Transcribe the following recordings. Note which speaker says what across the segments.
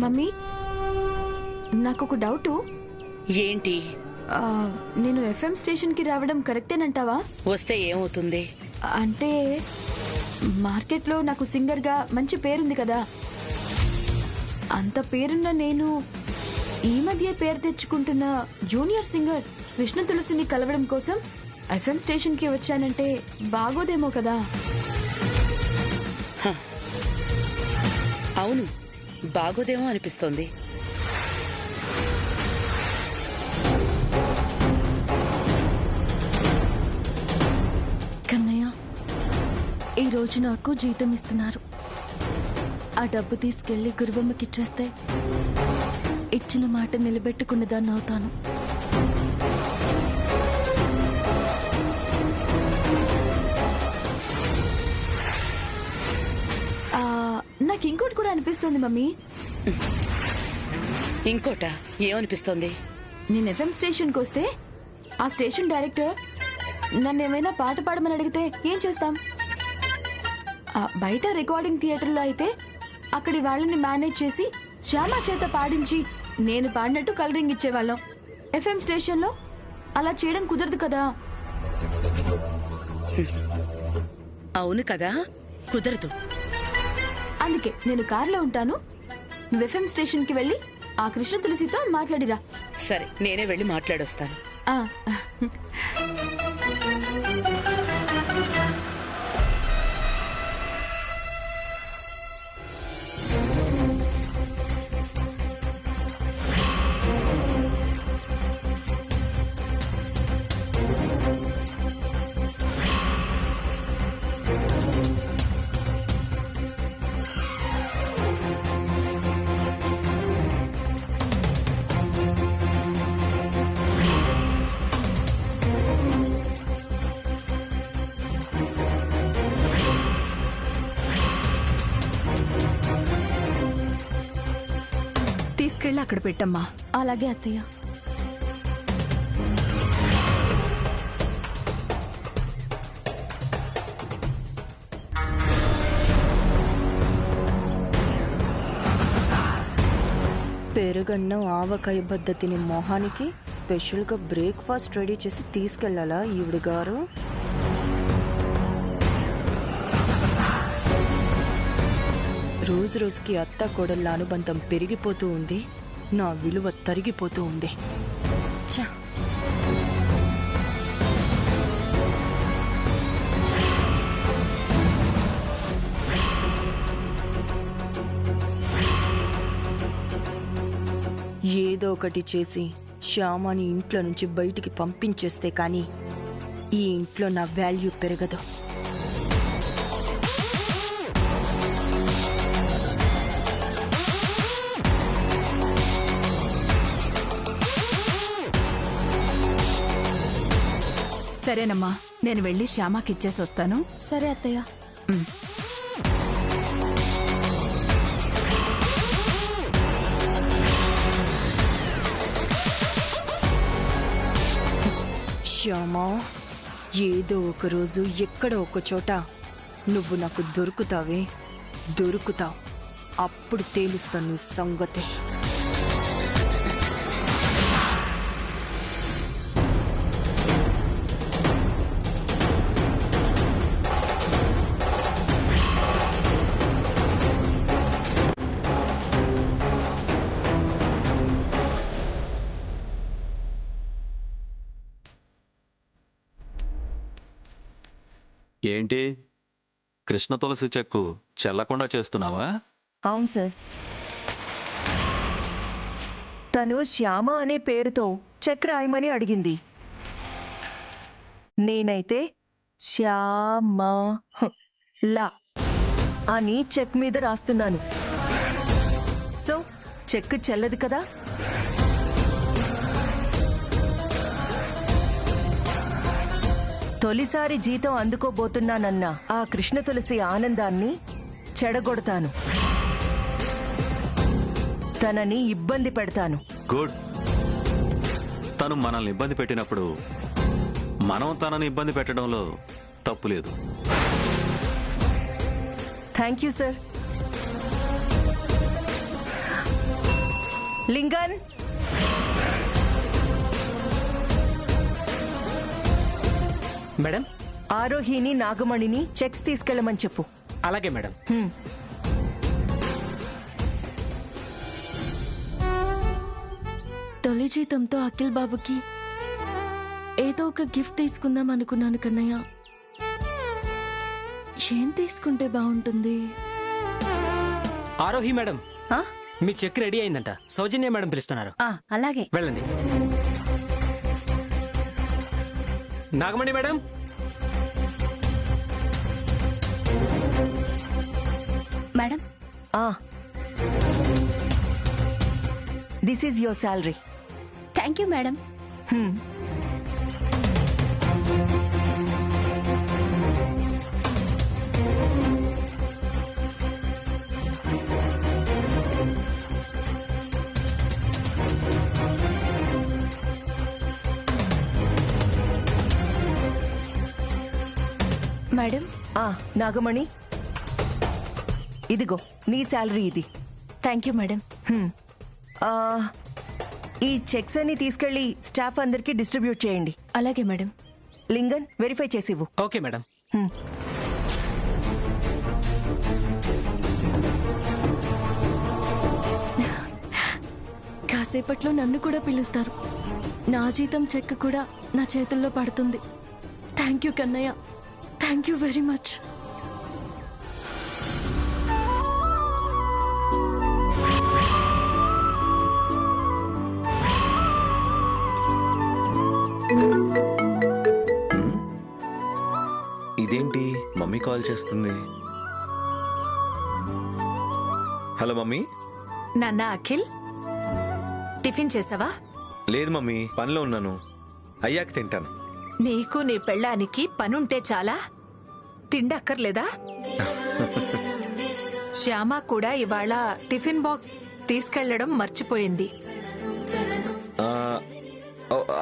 Speaker 1: Mummy, నాకొక doubt.
Speaker 2: ఏంటి?
Speaker 1: నేను ఎఫ్ఎం స్టేషన్ కి రావడం కరెక్టేనంటావా?
Speaker 2: వస్తే ఏమవుతుంది?
Speaker 1: అంటే మార్కెట్లో నాకు సింగర్ గా మంచి పేరుంది కదా. అంత పేరున్న నేను ఈ మధ్య పేరు తెచ్చుకుంటున్న జూనియర్ సింగర్ కృష్ణ తులసిని కలవడం కోసం ఎఫ్ఎం స్టేషన్ కి వచ్చానంటే బాగోదేమో కదా.
Speaker 2: అవును, బాగోదేమో అనిపిస్తోంది.
Speaker 3: కన్నయ్య, ఈరోజు నాకు జీతం ఇస్తున్నారు. ఆ డబ్బు తీసుకెళ్లి గురువమ్మకిచ్చేస్తే ఇచ్చిన మాట నిలబెట్టుకున్న దాన్ని అవుతాను.
Speaker 1: నాకు ఇంకోటి కూడా అనిపిస్తుంది మమ్మీ.
Speaker 2: ఇంకోట ఏమనిపిస్తోంది?
Speaker 1: నేను ఎఫ్ఎం స్టేషన్కి వస్తే ఆ స్టేషన్ డైరెక్టర్ నన్ను ఏమైనా పాట పాడమని అడిగితే ఏం చేస్తాం? బయట రికార్డింగ్ థియేటర్లో అయితే అక్కడి వాళ్ళని మేనేజ్ చేసి శ్యామ చేత పాడించి నేను పాడినట్టు కలరింగ్ ఇచ్చేవాళ్ళం. ఎఫ్ఎం స్టేషన్లో అలా చేయడం కుదరదు కదా.
Speaker 2: అవును కదా, కుదరదు.
Speaker 1: అందుకే నేను కార్లో ఉంటాను, నువ్వు ఎఫ్ఎం స్టేషన్కి వెళ్ళి ఆ కృష్ణ తులసితో మాట్లాడిరా.
Speaker 2: సరే, నేనే వెళ్ళి మాట్లాడొస్తాను.
Speaker 3: తీసుకెళ్ళి అక్కడ పెట్టమ్మా.
Speaker 1: అలాగే అత్తయ్య.
Speaker 4: పెరుగన్నం ఆవకాయ బద్ద తిని మొహానికి స్పెషల్గా బ్రేక్ఫాస్ట్ రెడీ చేసి తీసుకెళ్లాలా ఈవిడ గారు? రోజు రోజుకి అత్త కోడళ్ళ అనుబంధం పెరిగిపోతూ ఉంది, నా విలువ తరిగిపోతూ ఉంది. ఛ! ఏదో ఒకటి చేసి శ్యామని ఇంట్లో నుంచి బయటికి పంపించేస్తే కానీ ఈ ఇంట్లో నా వాల్యూ పెరగదు.
Speaker 3: సరేనమ్మా, నేను వెళ్ళి శ్యామకి ఇచ్చేసి వస్తాను.
Speaker 1: సరే అత్తయ్య.
Speaker 4: శ్యామా, ఏదో ఒక రోజు ఎక్కడో ఒక చోట నువ్వు నాకు దొరుకుతావు. అప్పుడు తేలుస్తాను నీ సంగతి.
Speaker 5: ఏంటి, కృష్ణ తులసి చెక్కు చెల్లకుండా చేస్తున్నావా?
Speaker 6: అవును సార్. తను శ్యామ అనే పేరుతో చెక్ రాయమని అడిగింది. నేనైతే శ్యామ లా అని చెక్ మీద రాస్తున్నాను. సో చెక్ చెల్లదు కదా. తొలిసారి జీతం అందుకోబోతున్నానన్న ఆ కృష్ణ తులసి ఆనందాన్ని చెడగొడతాను. తనని ఇబ్బంది పెడతాను.
Speaker 5: గుడ్. తను మనల్ని ఇబ్బంది పెట్టినప్పుడు మనం తనని ఇబ్బంది పెట్టడంలో తప్పు లేదు.
Speaker 6: Thank you sir. Lingan,
Speaker 7: madam.
Speaker 6: Arohini, నాగమణిని చెక్స్ తీసుకెళ్ళమని చెప్పు.
Speaker 7: అలాగే మేడం.
Speaker 8: తొలి జీతంతో అఖిల్ బాబుకి ఏదో ఒక గిఫ్ట్ తీసుకుందాం అనుకున్నాను కన్నయ్య. ఏం తీసుకుంటే బాగుంటుంది?
Speaker 7: ఆరోహి మేడం,
Speaker 8: ఆ?
Speaker 7: మీ చెక్ రెడీ అయిందంట. సౌజన్య మేడం పిలుస్తున్నారు.
Speaker 8: అలాగే.
Speaker 7: వెళ్ళండి. Nagamani madam.
Speaker 8: Madam,
Speaker 6: this is your salary.
Speaker 8: Thank you madam. Madam,
Speaker 6: Nagamani, ఇదిగో నీ శాలరీ ఇది.
Speaker 8: Thank you madam.
Speaker 6: ఆ, ఈ చెక్స్ అన్ని తీసుకెళ్లి స్టాఫ్ అందరికి డిస్ట్రిబ్యూట్ చేయండి.
Speaker 8: అలాగే మేడం.
Speaker 6: లింగన్, వెరిఫై చేసివ్వు.
Speaker 7: Okay madam.
Speaker 8: కాసేపట్లో నన్ను కూడా పిలుస్తారు. నా జీతం చెక్ కూడా నా చేతుల్లో పడుతుంది. Thank you Kannayya. Thank you very much.
Speaker 9: ఇదేంటి మమ్మీ కాల్ చేస్తుంది? Hello mummy.
Speaker 3: నాన్న అఖిల్, టిఫిన్ చేసావా?
Speaker 9: లేదు మమ్మీ, పనిలో ఉన్నాను. అయ్యాక తింటాను.
Speaker 3: నీకు నీ పెళ్ళానికి పనుంటే చాలా, తిండక్కర్లేదా? శ్యామ కూడా ఇవాళ టిఫిన్ బాక్స్ తీసుకెళ్లడం మర్చిపోయింది.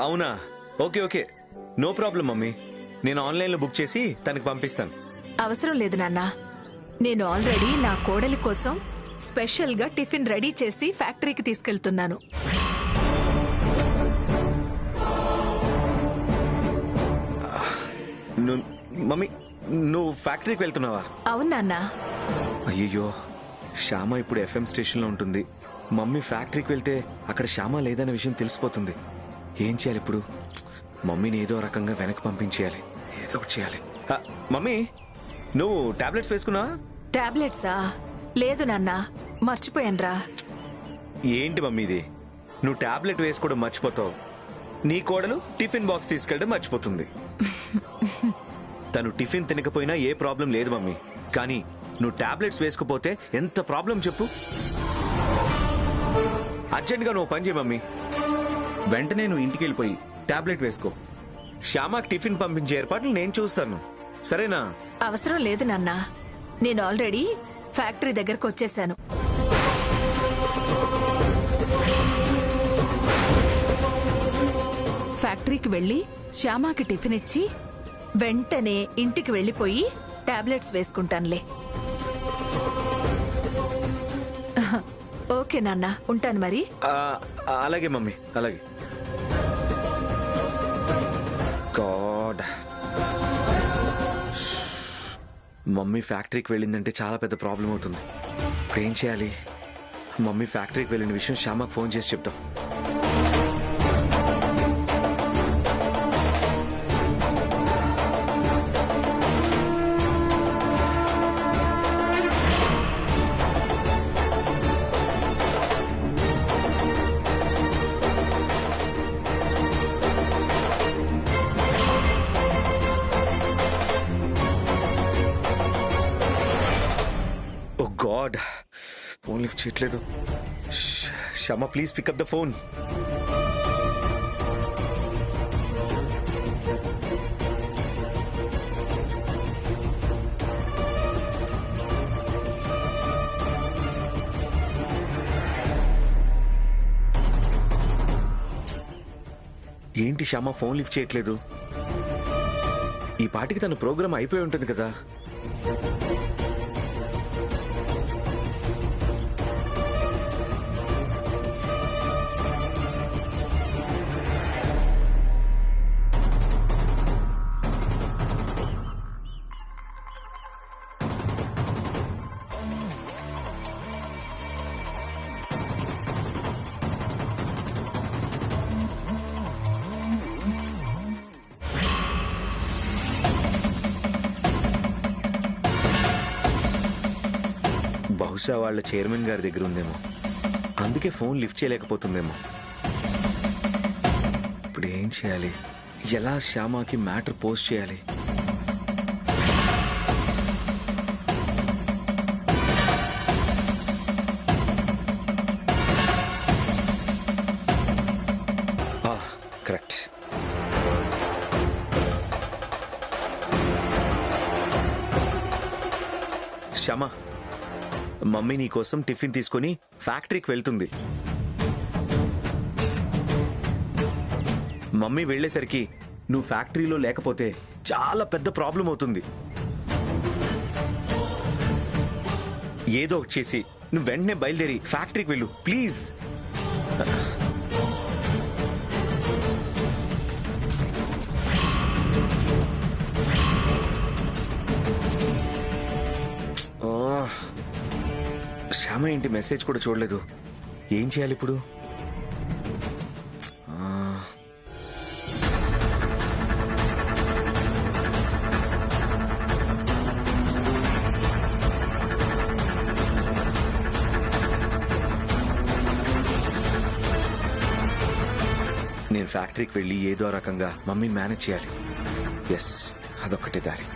Speaker 9: అవునా? Okay okay, no problem mummy. నేను ఆన్లైన్లో బుక్ చేసి తనకి పంపిస్తాను.
Speaker 3: అవసరం లేదు నాన్న. నేను ఆల్రెడీ నా కోడలి కోసం స్పెషల్ గా టిఫిన్ రెడీ చేసి ఫ్యాక్టరీకి తీసుకెళ్తున్నాను.
Speaker 9: మమ్మీ, నువ్వు ఫ్యాక్టరీకి వెళ్తున్నావా?
Speaker 3: అవును నాన్న.
Speaker 9: అయ్యయ్యో, శ్యామ ఇప్పుడు ఎఫ్ఎం స్టేషన్లో ఉంటుంది. మమ్మీ ఫ్యాక్టరీకి వెళ్తే అక్కడ శ్యామ లేదనే విషయం తెలిసిపోతుంది. ఏం చేయాలి ఇప్పుడు? మమ్మీని ఏదో రకంగా వెనక్కి పంపించేయాలి. ఏదో ఒకటి చేయాలి. మమ్మీ, నువ్వు టాబ్లెట్స్ వేసుకున్నావా?
Speaker 3: టాబ్లెట్సా? లేదు నాన్న, మర్చిపోయానురా.
Speaker 9: ఏంటి మమ్మీ ఇది? నువ్వు టాబ్లెట్ వేసుకోవడం మర్చిపోతావు, నీ కోడలు టిఫిన్ బాక్స్ తీసుకెళ్ళడం మర్చిపోతుంది. తను టిఫిన్ తినకపోయినా ఏ ప్రాబ్లం లేదు మమ్మీ, కానీ నువ్వు టాబ్లెట్స్ వేసుకోపోతే ఎంత ప్రాబ్లం చెప్పు. అర్జెంట్గా నువ్వు పని చేయి మమ్మీ. వెంటనే నువ్వు ఇంటికి వెళ్ళిపోయి టాబ్లెట్ వేసుకో. శ్యామకి టిఫిన్ పంపించే ఏర్పాట్లు నేను చూస్తాను, సరేనా?
Speaker 3: అవసరం లేదు నాన్న, నేను ఆల్రెడీ ఫ్యాక్టరీ దగ్గరకు వచ్చేసాను. ఫ్యాక్టరీకి వెళ్లి శ్యామాకి టిఫిన్ ఇచ్చి వెంటనే ఇంటికి వెళ్లిపోయి టాబ్లెట్స్ వేసుకుంటానులే. ఓకే నాన్న, ఉంటాను మరి.
Speaker 9: అలాగే మమ్మీ, అలాగే. గాడ్, మమ్మీ ఫ్యాక్టరీకి వెళ్ళిందంటే చాలా పెద్ద ప్రాబ్లం అవుతుంది. ఇప్పుడు ఏం చేయాలి? మమ్మీ ఫ్యాక్టరీకి వెళ్ళిన విషయం శ్యామకు ఫోన్ చేసి చెప్తాం. ఓ గాడ్, ఫోన్ లిఫ్ట్ చేయట్లేదు. Shyama, please pick up the phone. ఏంటి శ్యామ ఫోన్ లిఫ్ట్ చేయట్లేదు? ఈ పాటికి తన ప్రోగ్రామ్ అయిపోయి ఉంటుంది కదా. బహుశా వాళ్ళ చైర్మన్ గారి దగ్గర ఉందేమో, అందుకే ఫోన్ లిఫ్ట్ చేయలేకపోతుందేమో. ఇప్పుడు ఏం చేయాలి? ఎలా శ్యామకి మ్యాటర్ పోస్ట్ చేయాలి? కరెక్ట్. శ్యామ, మమ్మీ నీ కోసం టిఫిన్ తీసుకుని ఫ్యాక్టరీకి వెళ్తుంది. మమ్మీ వెళ్ళేసరికి నువ్వు ఫ్యాక్టరీలో లేకపోతే చాలా పెద్ద ప్రాబ్లం అవుతుంది. ఏదో ఒకటి చేసి నువ్వు వెంటనే బయలుదేరి ఫ్యాక్టరీకి వెళ్ళు ప్లీజ్. శ్యామ ఏంటి మెసేజ్ కూడా చూడలేదు. ఏం చేయాలి ఇప్పుడు? నేను ఫ్యాక్టరీకి వెళ్ళి ఏదో రకంగా మమ్మీని మేనేజ్ చేయాలి. ఎస్, అదొక్కటే దారి.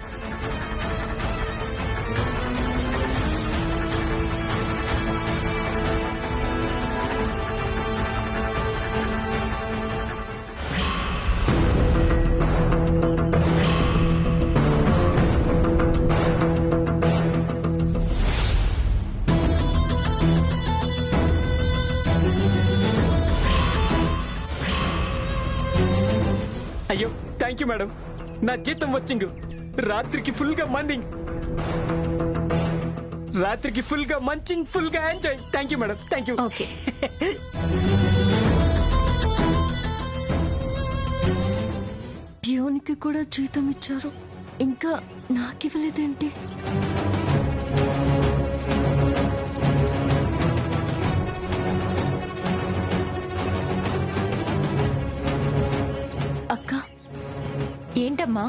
Speaker 7: అయ్యో థ్యాంక్ యూ మేడం, నా జీతం వచ్చింగ్. రాత్రికి ఫుల్ గా మందింగ్, రాత్రికి ఫుల్ గా మంచింగ్, ఫుల్ గా enjoy. Thank you madam, thank you.
Speaker 3: Okay.
Speaker 8: ప్యూన్కి కూడా జీతం ఇచ్చారు, ఇంకా నాకివ్వలేదేంటి? అక్క,
Speaker 3: ఏంటమ్మా?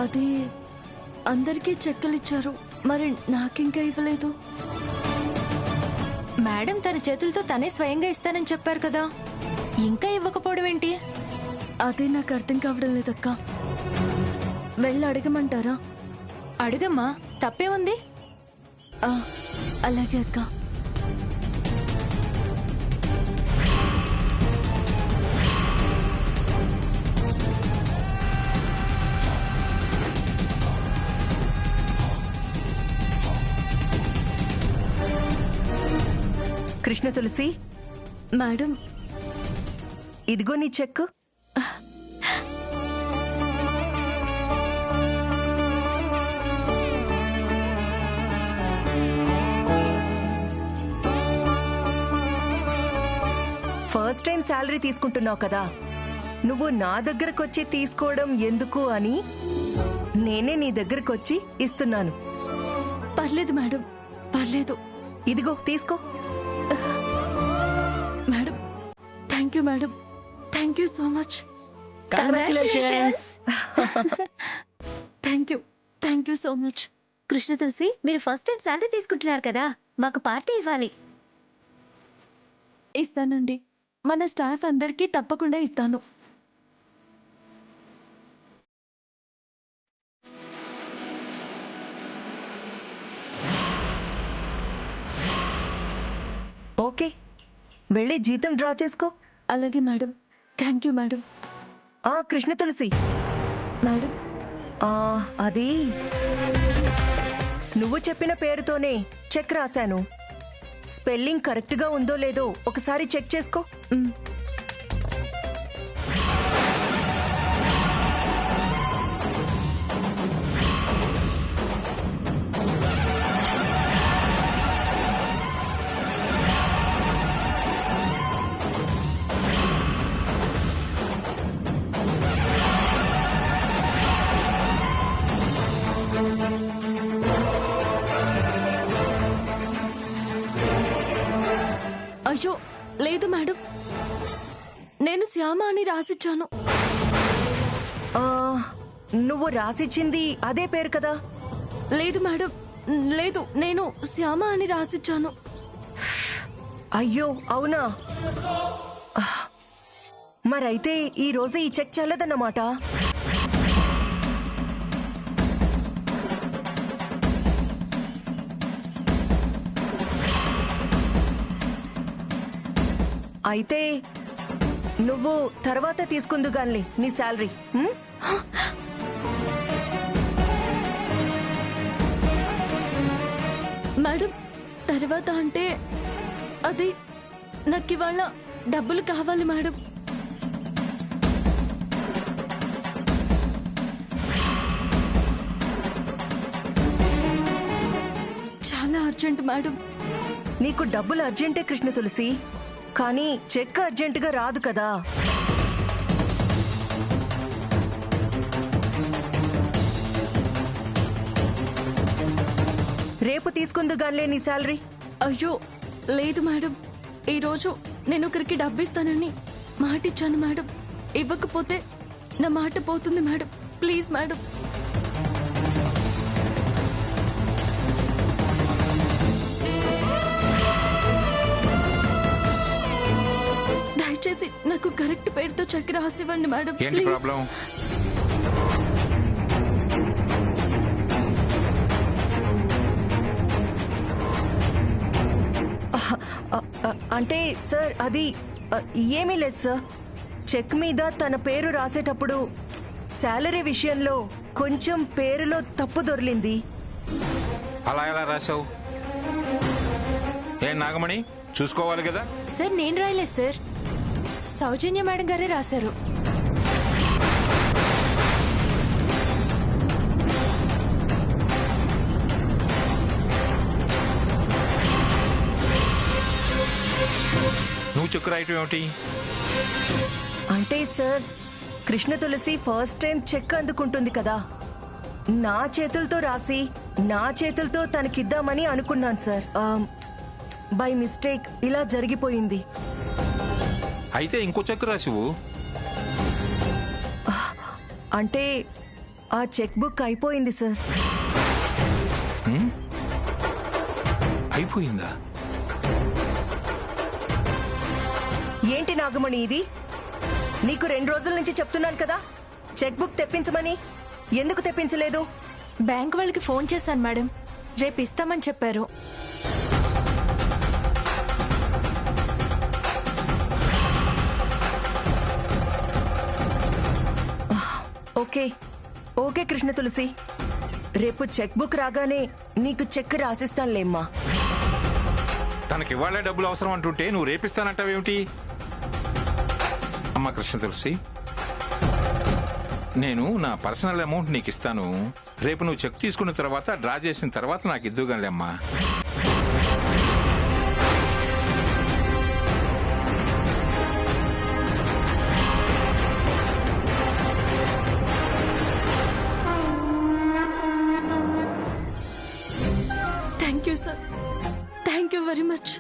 Speaker 8: అది అందరికీ చెక్కలు ఇచ్చారు, మరి నాకింకా ఇవ్వలేదు.
Speaker 3: మేడం తన చేతులతో తనే స్వయంగా ఇస్తానని చెప్పారు కదా, ఇంకా ఇవ్వకపోవడం ఏంటి?
Speaker 8: అదే నాకు అర్థం కావడం లేదక్క. వెళ్ళి అడగమంటారా?
Speaker 3: అడుగమ్మా, తప్పే ఉంది.
Speaker 8: అలాగే అక్క.
Speaker 6: కృష్ణ తులసి,
Speaker 8: మేడం,
Speaker 6: ఇదిగో నీ చెక్. ఫస్ట్ టైం శాలరీ తీసుకుంటున్నావు కదా, నువ్వు నా దగ్గరకొచ్చి తీసుకోవడం ఎందుకు అని నేనే నీ దగ్గరకొచ్చి ఇస్తున్నాను.
Speaker 8: పర్లేదు మేడం, పర్లేదు.
Speaker 6: ఇదిగో తీసుకో.
Speaker 8: Madam, thank you madam, thank you so much. Thank you so much.
Speaker 10: Krishna Tulasi, మీరు ఫస్ట్ టైం శాలరీ తీసుకుంటున్నారు కదా, మాకు పార్టీ ఇవ్వాలి.
Speaker 8: ఇస్తానండి, మన స్టాఫ్ అందరికీ తప్పకుండా ఇస్తాను.
Speaker 6: ఓకే, వెళ్ళి జీతం డ్రా చేసుకో.
Speaker 8: అలాగే madam, thank you madam.
Speaker 6: Krishna Tulasi
Speaker 8: madam,
Speaker 6: అది నువ్వు చెప్పిన పేరుతోనే చెక్ రాశాను. స్పెల్లింగ్ కరెక్ట్గా ఉందో లేదో ఒకసారి చెక్ చేసుకో.
Speaker 8: అయ్యో లేదు మేడం, నేను శ్యామ అని రాసిచ్చాను.
Speaker 6: ఆ, నువ్వు రాసిచ్చింది అదే పేరు కదా?
Speaker 8: లేదు మేడం, లేదు, నేను శ్యామ అని రాసిచ్చాను.
Speaker 6: అయ్యో అవునా? మరైతే ఈ రోజు ఈ చెక్ చెల్లదన్నమాట. అయితే నువ్వు తర్వాత తీసుకుందుగాన్లే నీ శాలరీ.
Speaker 8: మేడం తర్వాత అంటే అది నాకు ఇవాళ డబ్బులు కావాలి మేడం. చాలా అర్జెంట్ మేడం.
Speaker 6: నీకు డబ్బులు అర్జెంటే కృష్ణ తులసి, కానీ చెక్ అర్జెంటుగా రాదు కదా. రేపు తీసుకుందుగాన్లే నీ శాలరీ.
Speaker 8: అయ్యో లేదు మేడం, ఈరోజు నేను ఒకరికి డబ్బు ఇస్తానని మాటిచ్చాను మేడం. ఇవ్వకపోతే నా మాట పోతుంది మేడం. Please madam. దయచేసి నాకు కరెక్ట్ పేరుతో చెక్ రాసివ్వండి మేడం.
Speaker 11: ఏంటి
Speaker 8: ప్లీజ్.
Speaker 11: ప్రాబ్లం?
Speaker 6: అంటే సార్ అది ఏమీ లేదు సార్. చెక్ మీద తన పేరు రాసేటప్పుడు శాలరీ విషయంలో కొంచెం పేరులో తప్పు దొర్లింది.
Speaker 11: అలా ఎలా రాసావు? ఏ నాగమణి, చూసుకోవాలి కదా.
Speaker 3: సార్ నేను రాయలేదు సార్, సౌజన్య మేడం గారే రాశారు.
Speaker 11: నువ్వు చెక్ రాయటం ఏమిటి?
Speaker 6: అంటే సార్ కృష్ణ తులసి ఫస్ట్ టైం చెక్ అందుకుంటుంది కదా, నా చేతులతో రాసి నా చేతులతో తనకిద్దామని అనుకున్నాను సార్. బై మిస్టేక్ ఇలా జరిగిపోయింది.
Speaker 11: అయితే ఇంకో చెక్ రాసివు.
Speaker 6: అంటే ఆ చెక్ బుక్ అయిపోయింది సార్.
Speaker 11: అయిపోయిందా?
Speaker 6: ఏంటి నాగమణి ఇది? నీకు 2 రోజుల నుంచి చెప్తున్నాను కదా చెక్ బుక్ తెప్పించమని. ఎందుకు తెప్పించలేదు?
Speaker 3: బ్యాంక్ వాళ్ళకి ఫోన్ చేశాను మేడం, రేపు ఇస్తామని చెప్పారు.
Speaker 6: ఓకే ఓకే కృష్ణ తులసి, రేపు చెక్ బుక్ రాగానే నీకు చెక్ రాసిస్తానులేమ్మా.
Speaker 11: తనకి ఇవాళ డబ్బులు అవసరం అంటుంటే నువ్వు రేపిస్తానంటావేమిటి? అమ్మా కృష్ణ తులసి, నేను నా పర్సనల్ అమౌంట్ నీకు ఇస్తాను. రేపు నువ్వు చెక్ తీసుకున్న తర్వాత డ్రా చేసిన తర్వాత నాకు ఇద్దుగానిలే అమ్మా.
Speaker 8: Thank you sir, thank you very much.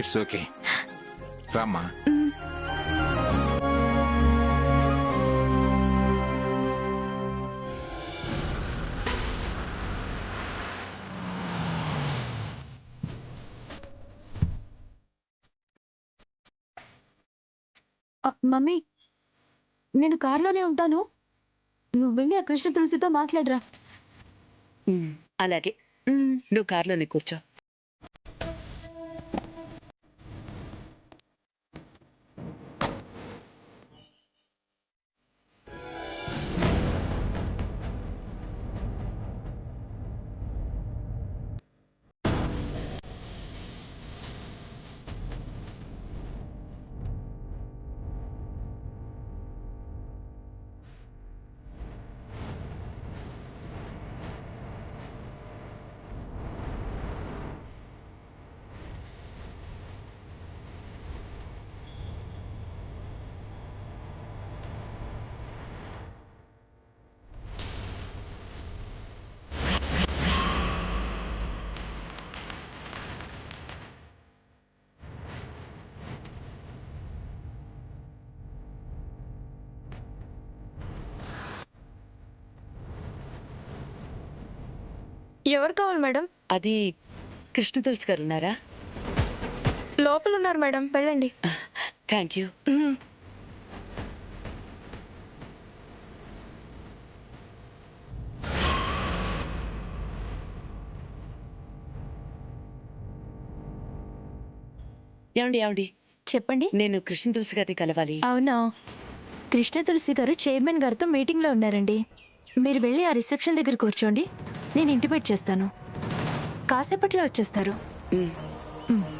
Speaker 11: It's okay, రామ్మా.
Speaker 1: మమ్మీ, నేను కార్లోనే ఉంటాను, నువ్వు వెళ్ళి ఆ కృష్ణ తులసితో మాట్లాడరా.
Speaker 2: అలాగే, నువ్వు కార్లోనే కూర్చో.
Speaker 8: ఎవరు కావాలి మేడం?
Speaker 2: అది కృష్ణ తులసి గారు ఉన్నారా?
Speaker 8: లోపల ఉన్నారు మేడం, వెళ్ళండి.
Speaker 2: Thank you. ఏమండి
Speaker 8: చెప్పండి.
Speaker 2: నేను కృష్ణ తులసి గారిని కలవాలి.
Speaker 8: అవునా, కృష్ణ తులసి గారు చైర్మన్ గారితో మీటింగ్లో ఉన్నారండి. మీరు వెళ్ళి ఆ రిసెప్షన్ దగ్గర కూర్చోండి, నేను ఇంటిమేట్ చేస్తాను. కాసేపట్లో వచ్చేస్తారు.
Speaker 2: మ్.